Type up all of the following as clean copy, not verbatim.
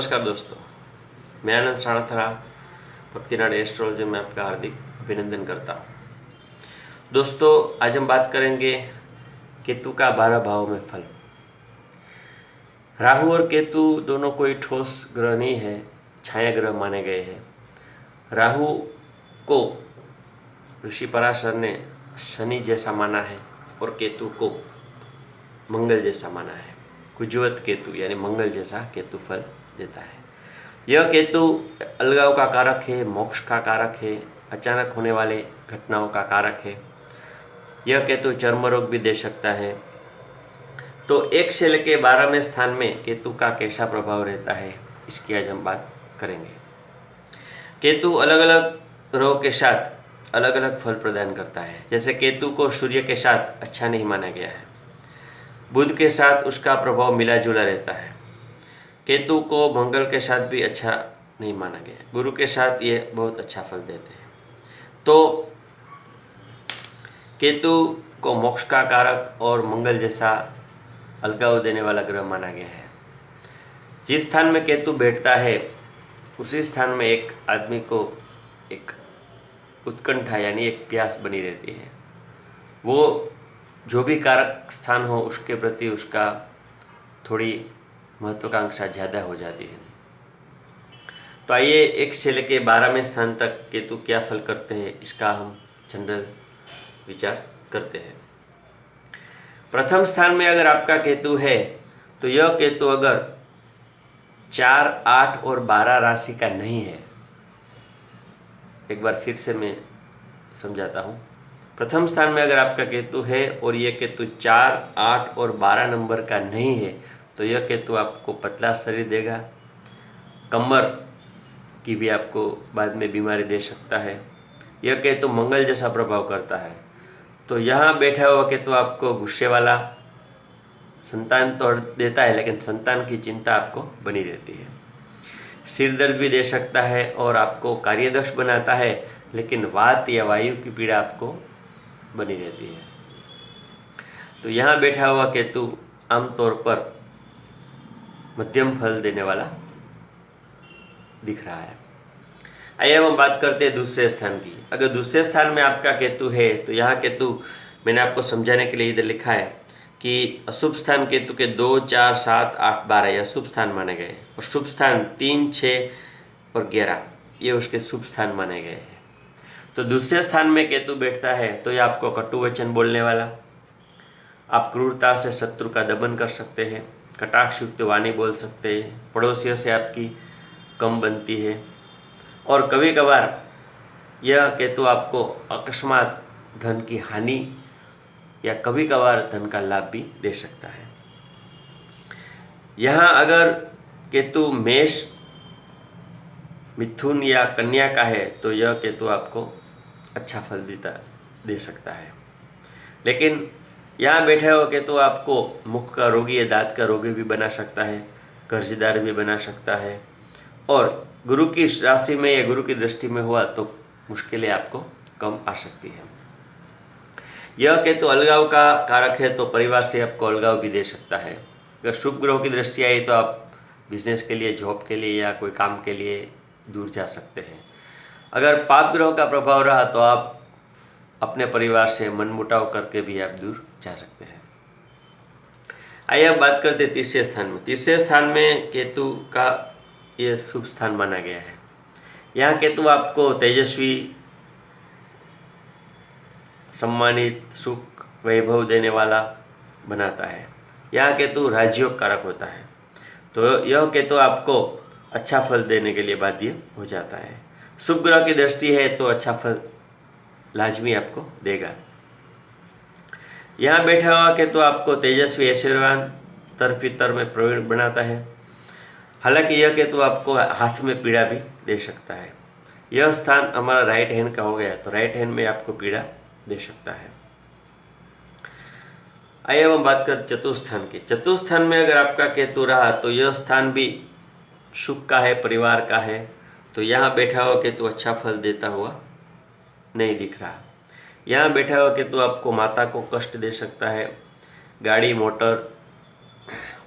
नमस्कार दोस्तों, मैं आनंद साणाथरा भक्तिनाथ एस्ट्रोलॉजी में आपका हार्दिक अभिनंदन करता हूँ। दोस्तों, आज हम बात करेंगे केतु का 12 भाव में फल। राहु और केतु दोनों कोई ठोस ग्रह नहीं है, छाया ग्रह माने गए हैं। राहु को ऋषि पराशर ने शनि जैसा माना है और केतु को मंगल जैसा माना है। कुजवत केतु यानी मंगल जैसा केतु फल देता है। यह केतु अलगाव का कारक है, मोक्ष का कारक है, अचानक होने वाले घटनाओं का कारक है। यह केतु चर्म रोग भी दे सकता है। तो 1 से लेकर 12वें स्थान में केतु का कैसा प्रभाव रहता है, इसकी आज हम बात करेंगे। केतु अलग अलग ग्रहों के साथ अलग अलग फल प्रदान करता है। जैसे केतु को सूर्य के साथ अच्छा नहीं माना गया है, बुध के साथ उसका प्रभाव मिला जुला रहता है। केतु को मंगल के साथ भी अच्छा नहीं माना गया, गुरु के साथ ये बहुत अच्छा फल देते हैं। तो केतु को मोक्ष का कारक और मंगल जैसा अलगाव देने वाला ग्रह माना गया है। जिस स्थान में केतु बैठता है उसी स्थान में एक आदमी को एक उत्कंठा यानी एक प्यास बनी रहती है। वो जो भी कारक स्थान हो उसके प्रति उसका थोड़ी महत्वाकांक्षा ज़्यादा हो जाती है। तो आइए 1 से लेकर 12वें स्थान तक केतु क्या फल करते हैं, इसका हम जनरल विचार करते हैं। प्रथम स्थान में अगर आपका केतु है तो यह केतु अगर 4, 8 और 12 राशि का नहीं है, एक बार फिर से मैं समझाता हूँ। प्रथम स्थान में अगर आपका केतु है और यह केतु 4, 8 और 12 नंबर का नहीं है तो यह केतु आपको पतला शरीर देगा, कमर की भी आपको बाद में बीमारी दे सकता है। यह केतु मंगल जैसा प्रभाव करता है। तो यहाँ बैठा हुआ केतु आपको गुस्से वाला, संतान तो देता है लेकिन संतान की चिंता आपको बनी रहती है। सिर दर्द भी दे सकता है और आपको कार्यदक्ष बनाता है, लेकिन वात या वायु की पीड़ा आपको बनी रहती है। तो यहाँ बैठा हुआ केतु आमतौर पर मध्यम फल देने वाला दिख रहा है। आइए अब हम बात करते हैं दूसरे स्थान की। अगर दूसरे स्थान में आपका केतु है तो यहाँ केतु, मैंने आपको समझाने के लिए इधर लिखा है कि अशुभ स्थान केतु के 2, 4, 7, 8, 12 ये शुभ स्थान माने गए और शुभ स्थान 3, 6 और 11 ये उसके शुभ स्थान माने गए हैं। तो दूसरे स्थान में केतु बैठता है तो ये आपको कटु वचन बोलने वाला, आप क्रूरता से शत्रु का दमन कर सकते हैं, कटाक्ष युक्त वाणी बोल सकते हैं, पड़ोसियों से आपकी कम बनती है और कभी कभार यह केतु आपको अकस्मात धन की हानि या कभी कभार धन का लाभ भी दे सकता है। यहाँ अगर केतु मेष, मिथुन या कन्या का है तो यह केतु आपको अच्छा फल दे सकता है। लेकिन यहाँ बैठे हुआ केतु आपको मुख का रोगी या दांत का रोगी भी बना सकता है, कर्जदार भी बना सकता है और गुरु की राशि में या गुरु की दृष्टि में हुआ तो मुश्किलें आपको कम आ सकती है। यह केतु अलगाव का कारक है तो परिवार से आपको अलगाव भी दे सकता है। अगर शुभ ग्रहों की दृष्टि आई तो आप बिजनेस के लिए, जॉब के लिए या कोई काम के लिए दूर जा सकते हैं। अगर पाप ग्रहों का प्रभाव रहा तो आप अपने परिवार से मनमुटाव करके भी आप दूर जा सकते हैं। आइए अब बात करते हैं तीसरे स्थान में। तीसरे स्थान में केतु का ये शुभ स्थान माना गया है। यहाँ केतु आपको तेजस्वी, सम्मानित, सुख, वैभव देने वाला बनाता है। यहाँ केतु राजयोग कारक होता है तो यह केतु आपको अच्छा फल देने के लिए बाध्य हो जाता है। शुभ ग्रह की दृष्टि है तो अच्छा फल लाजमी आपको देगा। यहाँ बैठा हुआ केतु आपको तेजस्वी, ऐश्वर्यवान, तर में प्रवीण बनाता है। हालांकि यह केतु आपको हाथ में पीड़ा भी दे सकता है। यह स्थान हमारा राइट हैंड का हो गया तो राइट हैंड में आपको पीड़ा दे सकता है। आइए अब हम बात करें चतुर्स्थान की। चतुर्स्थान में अगर आपका केतु रहा तो यह स्थान भी सुख का है, परिवार का है। तो यहाँ बैठा हुआ केतु अच्छा फल देता हुआ नहीं दिख रहा। यहाँ बैठा हुआ केतु आपको माता को कष्ट दे सकता है, गाड़ी, मोटर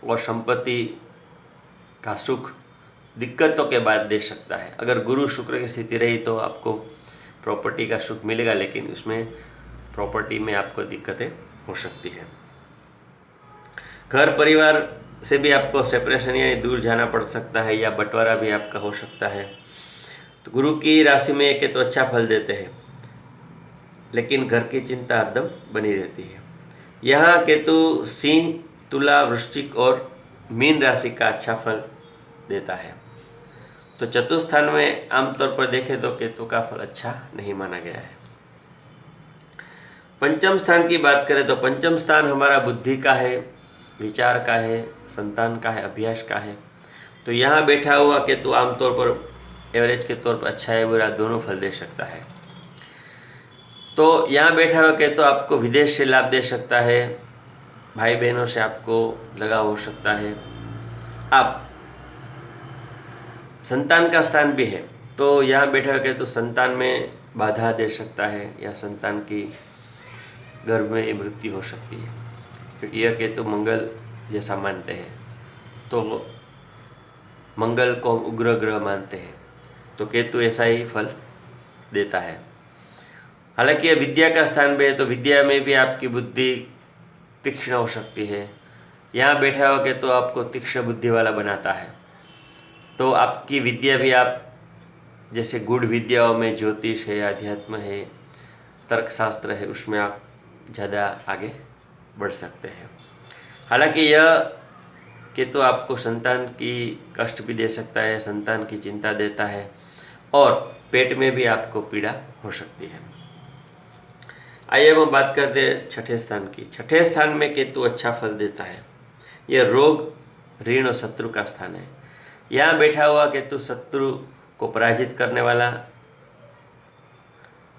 और संपत्ति का सुख दिक्कतों के बाद दे सकता है। अगर गुरु शुक्र की स्थिति रही तो आपको प्रॉपर्टी का सुख मिलेगा, लेकिन उसमें प्रॉपर्टी में आपको दिक्कतें हो सकती है। घर परिवार से भी आपको सेपरेशन यानी दूर जाना पड़ सकता है, या बंटवारा भी आपका हो सकता है। तो गुरु की राशि में एक तो अच्छा फल देते हैं, लेकिन घर की चिंता हरदम बनी रहती है। यहाँ केतु सिंह, तुला, वृश्चिक और मीन राशि का अच्छा फल देता है। तो चतुर्स्थान में आमतौर पर देखें तो केतु का फल अच्छा नहीं माना गया है। पंचम स्थान की बात करें तो पंचम स्थान हमारा बुद्धि का है, विचार का है, संतान का है, अभ्यास का है। तो यहाँ बैठा हुआ केतु आमतौर पर एवरेज के तौर पर अच्छा है बुरा दोनों फल दे सकता है। तो यहाँ बैठा हुआ केतु आपको विदेश से लाभ दे सकता है, भाई बहनों से आपको लगाव हो सकता है। आप संतान का स्थान भी है, तो यहाँ बैठा हुआ केतु संतान में बाधा दे सकता है, या संतान की गर्भ में मृत्यु हो सकती है, क्योंकि यह केतु मंगल जैसा मानते हैं। तो मंगल को उग्र ग्रह मानते हैं, तो केतु ऐसा ही फल देता है। हालांकि यह विद्या का स्थान भी है, तो विद्या में भी आपकी बुद्धि तीक्ष्ण हो सकती है। यहाँ बैठा हुआ केतु आपको तीक्ष्ण बुद्धि वाला बनाता है, तो आपकी विद्या भी आप जैसे गूढ़ विद्याओं में ज्योतिष है, अध्यात्म है, तर्कशास्त्र है, उसमें आप ज़्यादा आगे बढ़ सकते हैं। हालांकि यह केतु आपको संतान की कष्ट भी दे सकता है, संतान की चिंता देता है, और पेट में भी आपको पीड़ा हो सकती है। आइए अब हम बात करते हैं छठे स्थान की। छठे स्थान में केतु अच्छा फल देता है। यह रोग, ऋण और शत्रु का स्थान है। यहाँ बैठा हुआ केतु शत्रु को पराजित करने वाला,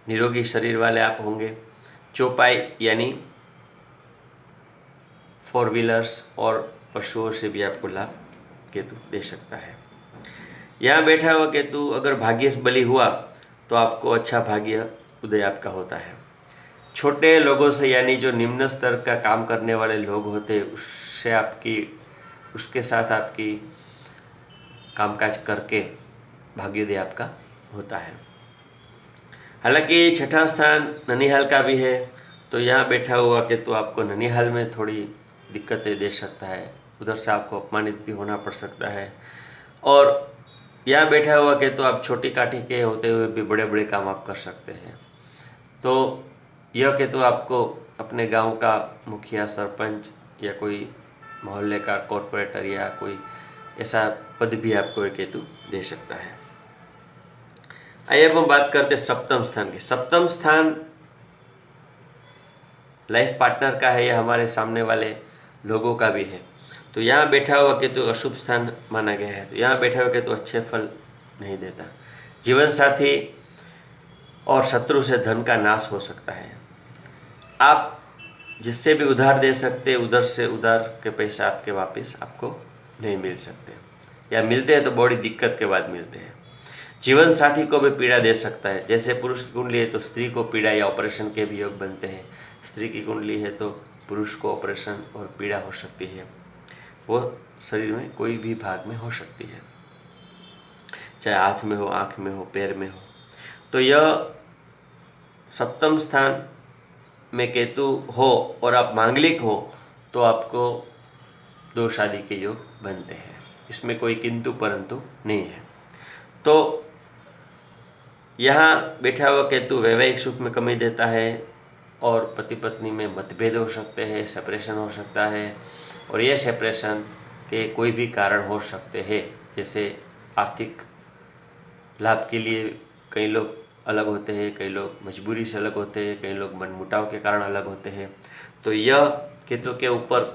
निरोगी शरीर वाले आप होंगे। चौपाई यानी 4 व्हीलर्स और पशुओं से भी आपको लाभ केतु दे सकता है। यहाँ बैठा हुआ केतु अगर भाग्यश बली हुआ तो आपको अच्छा भाग्य उदय आपका होता है। छोटे लोगों से यानी जो निम्न स्तर का काम करने वाले लोग होते हैं उसके साथ आपकी कामकाज करके भाग्योदय आपका होता है। हालांकि छठा स्थान ननिहाल का भी है, तो यहाँ बैठा हुआ केतु आपको ननिहाल में थोड़ी दिक्कतें दे सकता है, उधर से आपको अपमानित भी होना पड़ सकता है। और यहाँ बैठा हुआ केतु आप छोटी काठी के होते हुए भी बड़े बड़े काम आप कर सकते हैं। तो यह केतु आपको अपने गांव का मुखिया, सरपंच या कोई मोहल्ले का कॉरपोरेटर या कोई ऐसा पद भी आपको एक केतु दे सकता है। आइए अब हम बात करते हैं सप्तम स्थान की। सप्तम स्थान लाइफ पार्टनर का है या हमारे सामने वाले लोगों का भी है। तो यहाँ बैठा हुआ केतु अशुभ स्थान माना गया है, तो यहाँ बैठा हुआ केतु अच्छे फल नहीं देता। जीवन साथी और शत्रु से धन का नाश हो सकता है। आप जिससे भी उधार दे सकते, उधर से उधार के पैसे आपके वापस आपको नहीं मिल सकते, या मिलते हैं तो बड़ी दिक्कत के बाद मिलते हैं। जीवन साथी को भी पीड़ा दे सकता है। जैसे पुरुष की कुंडली है तो स्त्री को पीड़ा या ऑपरेशन के भी योग बनते हैं। स्त्री की कुंडली है तो पुरुष को ऑपरेशन और पीड़ा हो सकती है, वो शरीर में कोई भी भाग में हो सकती है, चाहे हाथ में हो, आँख में हो, पैर में हो। तो यह सप्तम स्थान में केतु हो और आप मांगलिक हो तो आपको 2 शादी के योग बनते हैं, इसमें कोई किंतु परंतु नहीं है। तो यहाँ बैठा हुआ केतु वैवाहिक सुख में कमी देता है, और पति पत्नी में मतभेद हो सकते हैं, सेपरेशन हो सकता है, और यह सेपरेशन के कोई भी कारण हो सकते हैं। जैसे आर्थिक लाभ के लिए कई लोग अलग होते हैं, कई लोग मजबूरी से अलग होते हैं, कई लोग मनमुटाव के कारण अलग होते हैं। तो यह केतु के ऊपर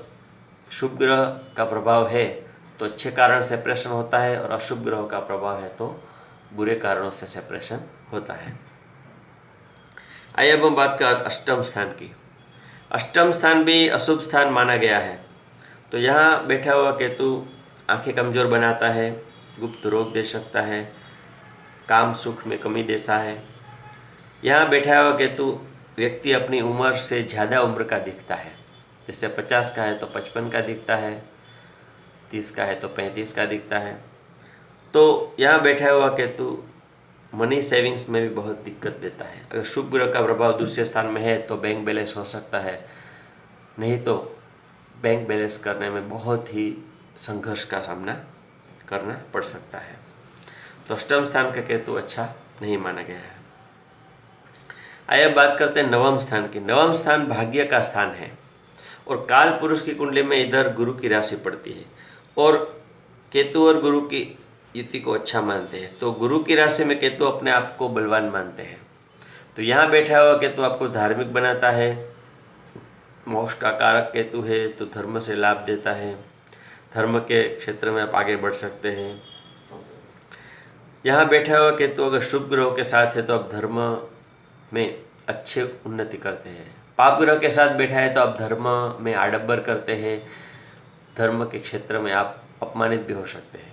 शुभ ग्रह का प्रभाव है तो अच्छे कारण सेपरेशन होता है, और अशुभ ग्रह का प्रभाव है तो बुरे कारणों से सेपरेशन होता है। आइए अब हम बात करें अष्टम स्थान की। अष्टम स्थान भी अशुभ स्थान माना गया है। तो यहाँ बैठा हुआ केतु आंखें कमज़ोर बनाता है, गुप्त रोग दे सकता है, काम सुख में कमी देता है। यहाँ बैठा हुआ केतु व्यक्ति अपनी उम्र से ज़्यादा उम्र का दिखता है। जैसे 50 का है तो 55 का दिखता है, 30 का है तो 35 का दिखता है। तो यहाँ बैठा हुआ केतु मनी सेविंग्स में भी बहुत दिक्कत देता है। अगर शुभ ग्रह का प्रभाव दूसरे स्थान में है तो बैंक बैलेंस हो सकता है, नहीं तो बैंक बैलेंस करने में बहुत ही संघर्ष का सामना करना पड़ सकता है। तो अष्टम स्थान का केतु अच्छा नहीं माना गया है। आइए अब बात करते हैं नवम स्थान की। नवम स्थान भाग्य का स्थान है और काल पुरुष की कुंडली में इधर गुरु की राशि पड़ती है और केतु और गुरु की युति को अच्छा मानते हैं। तो गुरु की राशि में केतु अपने आप को बलवान मानते हैं। तो यहाँ बैठा हुआ केतु आपको धार्मिक बनाता है, मोक्ष का कारक केतु है, तो धर्म से लाभ देता है, धर्म के क्षेत्र में आप आगे बढ़ सकते हैं। यहाँ बैठा हुआ केतु अगर शुभ ग्रहों के साथ है तो आप धर्म में अच्छे उन्नति करते हैं। पाप ग्रह के साथ बैठा है तो आप धर्म में आडंबर करते हैं, धर्म के क्षेत्र में आप अपमानित भी हो सकते हैं।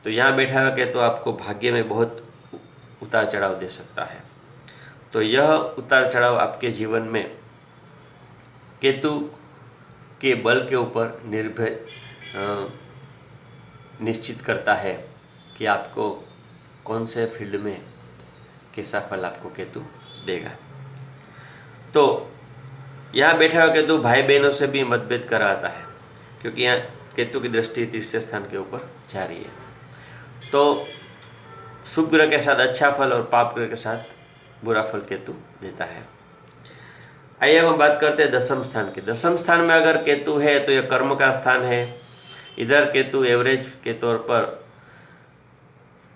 तो यहाँ बैठा हुआ केतु आपको भाग्य में बहुत उतार चढ़ाव दे सकता है। तो यह उतार चढ़ाव आपके जीवन में केतु के बल के ऊपर निर्भर निश्चित करता है कि आपको कौन से फील्ड में कैसा फल आपको केतु देगा। तो यहाँ बैठा हुआ केतु भाई बहनों से भी मतभेद कराता है, क्योंकि यहाँ केतु की दृष्टि तीसरे स्थान के ऊपर जा रही है। तो शुभ ग्रह के साथ अच्छा फल और पाप ग्रह के साथ बुरा फल केतु देता है। आइए हम बात करते हैं दसम स्थान की। दसम स्थान में अगर केतु है तो यह कर्म का स्थान है। इधर केतु एवरेज के तौर पर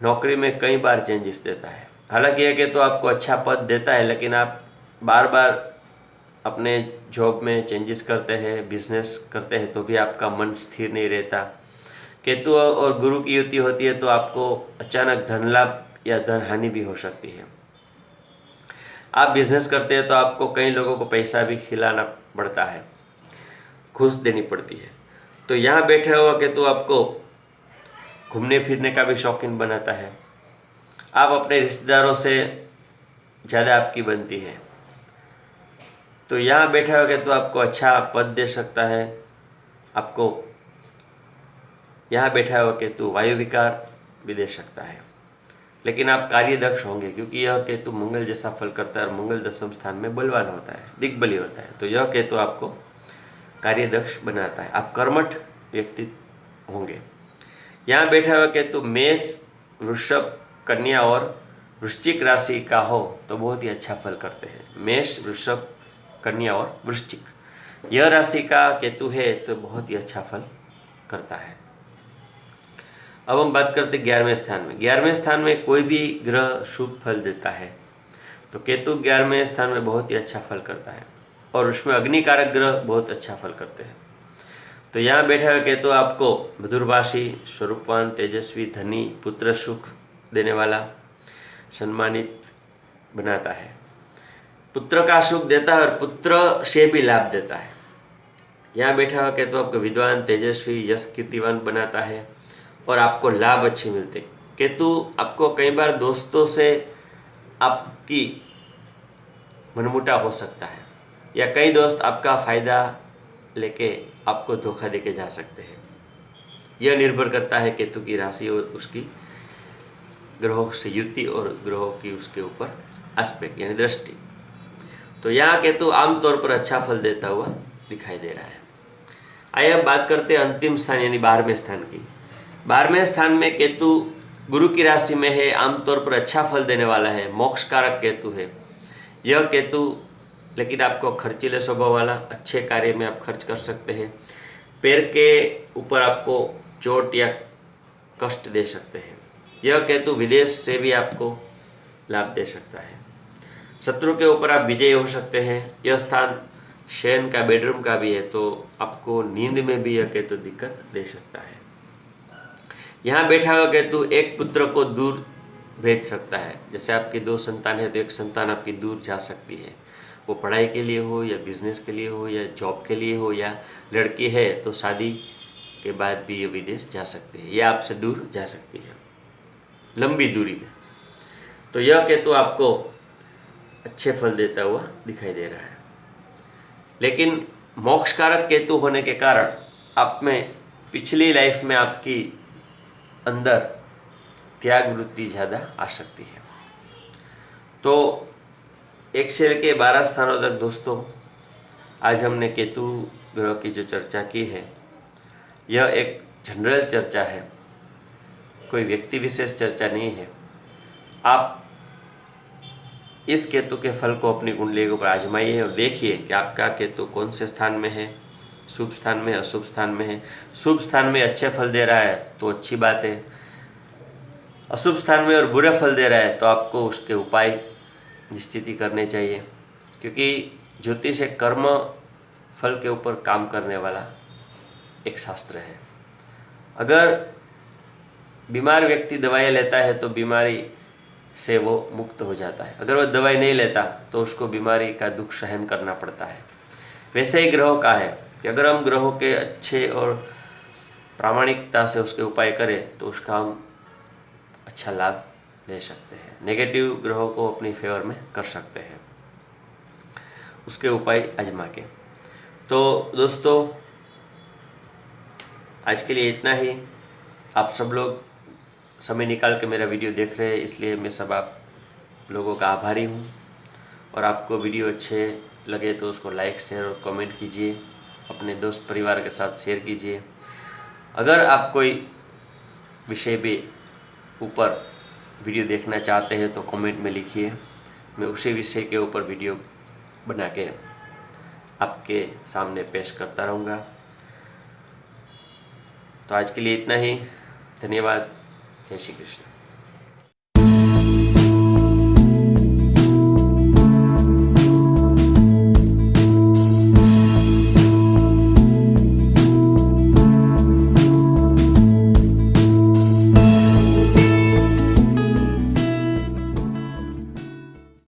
नौकरी में कई बार चेंजेस देता है। हालांकि यह केतु आपको अच्छा पद देता है, लेकिन आप बार बार अपने जॉब में चेंजेस करते हैं, बिजनेस करते हैं, तो भी आपका मन स्थिर नहीं रहता। केतु और गुरु की युति होती है तो आपको अचानक धन लाभ या धन हानि भी हो सकती है। आप बिजनेस करते हैं तो आपको कई लोगों को पैसा भी खिलाना पड़ता है, घूस देनी पड़ती है। तो यहाँ बैठे हुआ केतु आपको घूमने फिरने का भी शौकीन बनाता है। आप अपने रिश्तेदारों से ज़्यादा आपकी बनती है। तो यहाँ बैठा हुआ केतु आपको अच्छा पद दे सकता है। आपको यहाँ बैठा हुआ केतु वायु विकार भी दे सकता है, लेकिन आप कार्यदक्ष होंगे, क्योंकि यह केतु मंगल जैसा फल करता है और मंगल दसम स्थान में बलवान होता है, दिग्बली होता है। तो यह केतु आपको कार्यदक्ष बनाता है, आप कर्मठ व्यक्ति होंगे। यहाँ बैठा हुआ केतु मेष, वृषभ, कन्या और वृश्चिक राशि का हो तो बहुत ही अच्छा फल करते हैं। मेष, वृषभ, कन्या और वृश्चिक यह राशि का केतु है तो बहुत ही अच्छा फल करता है। अब हम बात करते हैं 11वें स्थान में। 11वें स्थान में कोई भी ग्रह शुभ फल देता है, तो केतु 11वें स्थान में बहुत ही अच्छा फल करता है और उसमें अग्निकारक ग्रह बहुत अच्छा फल करते हैं। तो यहाँ बैठा हुआ केतु आपको मधुरभाषी, स्वरूपवान, तेजस्वी, धनी, पुत्र सुख देने वाला, सम्मानित बनाता है। पुत्र का सुख देता है और पुत्र से भी लाभ देता है। यहाँ बैठा हुआ केतु आपको विद्वान, तेजस्वी, यश, कीर्तिवान बनाता है और आपको लाभ अच्छे मिलते। केतु आपको कई बार दोस्तों से आपकी मनमुटाव हो सकता है, या कई दोस्त आपका फ़ायदा लेके आपको धोखा देके जा सकते हैं। यह निर्भर करता है केतु की राशि और उसकी ग्रहों से युति और ग्रहों की उसके ऊपर एस्पेक्ट यानी दृष्टि। तो यहाँ केतु आमतौर पर अच्छा फल देता हुआ दिखाई दे रहा है। आइए अब बात करते हैं अंतिम स्थान यानी 12वें स्थान की। 12वें स्थान में केतु गुरु की राशि में है, आमतौर पर अच्छा फल देने वाला है, मोक्ष कारक केतु है। यह केतु लेकिन आपको खर्चीले स्वभाव वाला, अच्छे कार्य में आप खर्च कर सकते हैं। पैर के ऊपर आपको चोट या कष्ट दे सकते हैं। यह केतु विदेश से भी आपको लाभ दे सकता है। शत्रु के ऊपर आप विजयी हो सकते हैं। यह स्थान शयन का, बेडरूम का भी है, तो आपको नींद में भी यह केतु दिक्कत दे सकता है। यहाँ बैठा हुआ केतु एक पुत्र को दूर भेज सकता है। जैसे आपकी 2 संतान है तो एक संतान आपकी दूर जा सकती है, वो पढ़ाई के लिए हो या बिजनेस के लिए हो या जॉब के लिए हो, या लड़की है तो शादी के बाद भी ये विदेश जा सकती है या आपसे दूर जा सकती है लंबी दूरी में। तो यह केतु आपको अच्छे फल देता हुआ दिखाई दे रहा है। लेकिन मोक्षकारक केतु होने के कारण आप में पिछली लाइफ में आपकी अंदर त्याग वृत्ति ज़्यादा आ सकती है। तो एक से लेकर 12 स्थानों तक दोस्तों आज हमने केतु ग्रह की जो चर्चा की है, यह एक जनरल चर्चा है, कोई व्यक्ति विशेष चर्चा नहीं है। आप इस केतु के फल को अपनी कुंडली के ऊपर आजमाइए और देखिए कि आपका केतु कौन से स्थान में है, शुभ स्थान में, अशुभ स्थान में है। शुभ स्थान में अच्छे फल दे रहा है तो अच्छी बात है, अशुभ स्थान में और बुरे फल दे रहा है तो आपको उसके उपाय निश्चित ही करने चाहिए, क्योंकि ज्योतिष एक कर्म फल के ऊपर काम करने वाला एक शास्त्र है। अगर बीमार व्यक्ति दवाई लेता है तो बीमारी से वो मुक्त हो जाता है, अगर वह दवाई नहीं लेता तो उसको बीमारी का दुख सहन करना पड़ता है। वैसे ही ग्रहों का है कि अगर हम ग्रहों के अच्छे और प्रामाणिकता से उसके उपाय करें तो उसका हम अच्छा लाभ ले सकते हैं, नेगेटिव ग्रहों को अपनी फेवर में कर सकते हैं उसके उपाय आजमा के। तो दोस्तों आज के लिए इतना ही। आप सब लोग समय निकाल के मेरा वीडियो देख रहे हैं, इसलिए मैं सब आप लोगों का आभारी हूँ। और आपको वीडियो अच्छे लगे तो उसको लाइक, शेयर और कमेंट कीजिए, अपने दोस्त परिवार के साथ शेयर कीजिए। अगर आप कोई विषय पे ऊपर वीडियो देखना चाहते हैं तो कमेंट में लिखिए, मैं उसी विषय के ऊपर वीडियो बना के आपके सामने पेश करता रहूँगा। तो आज के लिए इतना ही। धन्यवाद। जय श्री कृष्ण।